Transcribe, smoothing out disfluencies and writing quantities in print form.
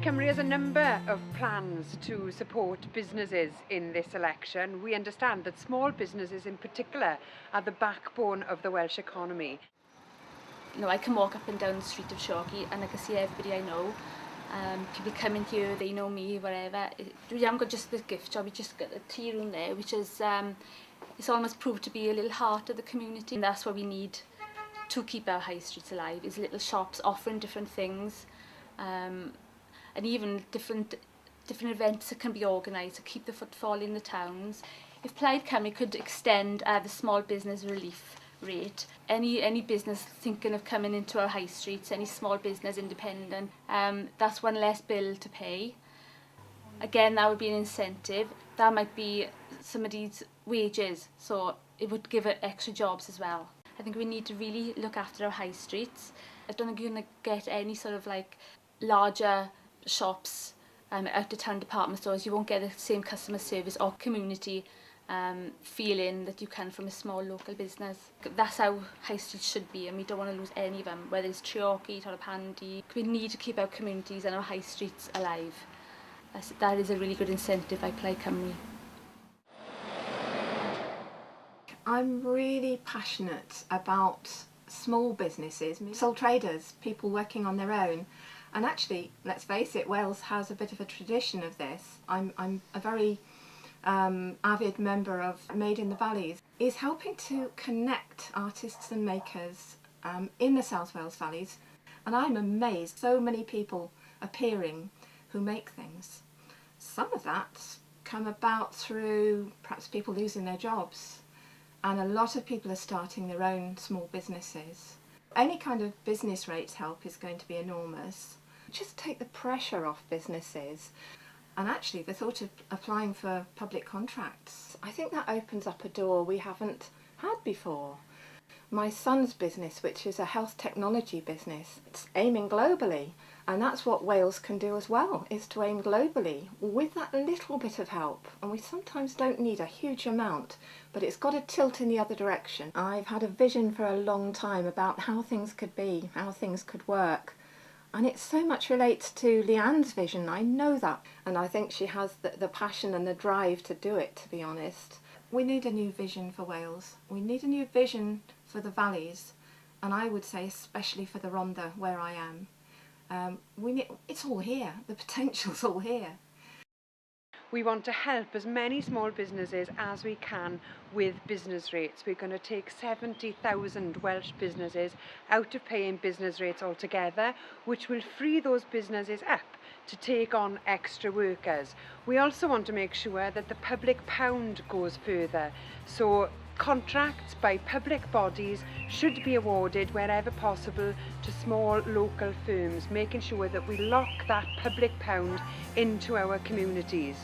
Plaid Cymru has a number of plans to support businesses in this election. We understand that small businesses in particular are the backbone of the Welsh economy. You know, I can walk up and down the street of Shoggy and I can see everybody I know. People coming here, they know me, whatever. We haven't got just the gift shop, we just got a tea room there, which is it's almost proved to be a little heart of the community. And that's what we need to keep our high streets alive, is little shops offering different things. And even different events that can be organised to keep the footfall in the towns. If Plaid Cymru could extend the small business relief rate, any business thinking of coming into our high streets, any small business independent, that's one less bill to pay. Again, that would be an incentive. That might be somebody's wages, so it would give it extra jobs as well. I think we need to really look after our high streets. I don't think you're going to get any sort of like larger shops, out of town department stores. You won't get the same customer service or community feeling that you can from a small local business. That's how high streets should be, and we don't want to lose any of them, whether it's Treorchy, Torrapandi. We need to keep our communities and our high streets alive. That is a really good incentive by Plaid Cymru. I'm really passionate about small businesses, sole traders, people working on their own. And actually, let's face it, Wales has a bit of a tradition of this. I'm a very avid member of Made in the Valleys. Is helping to connect artists and makers in the South Wales Valleys. And I'm amazed, so many people appearing who make things. Some of that come about through perhaps people losing their jobs. And a lot of people are starting their own small businesses. Any kind of business rates help is going to be enormous. Just take the pressure off businesses. And actually the thought of applying for public contracts, I think that opens up a door we haven't had before. My son's business, which is a health technology business, it's aiming globally. And that's what Wales can do as well, is to aim globally with that little bit of help. And we sometimes don't need a huge amount, but it's got to tilt in the other direction. I've had a vision for a long time about how things could be, how things could work. And it so much relates to Leanne's vision, I know that. And I think she has the passion and the drive to do it, to be honest. We need a new vision for Wales. We need a new vision for the valleys. And I would say especially for the Rhondda, where I am. It's all here, the potential's all here. We want to help as many small businesses as we can with business rates. We're going to take 70,000 Welsh businesses out of paying business rates altogether, which will free those businesses up to take on extra workers. We also want to make sure that the public pound goes further. So contracts by public bodies should be awarded wherever possible to small local firms, making sure that we lock that public pound into our communities.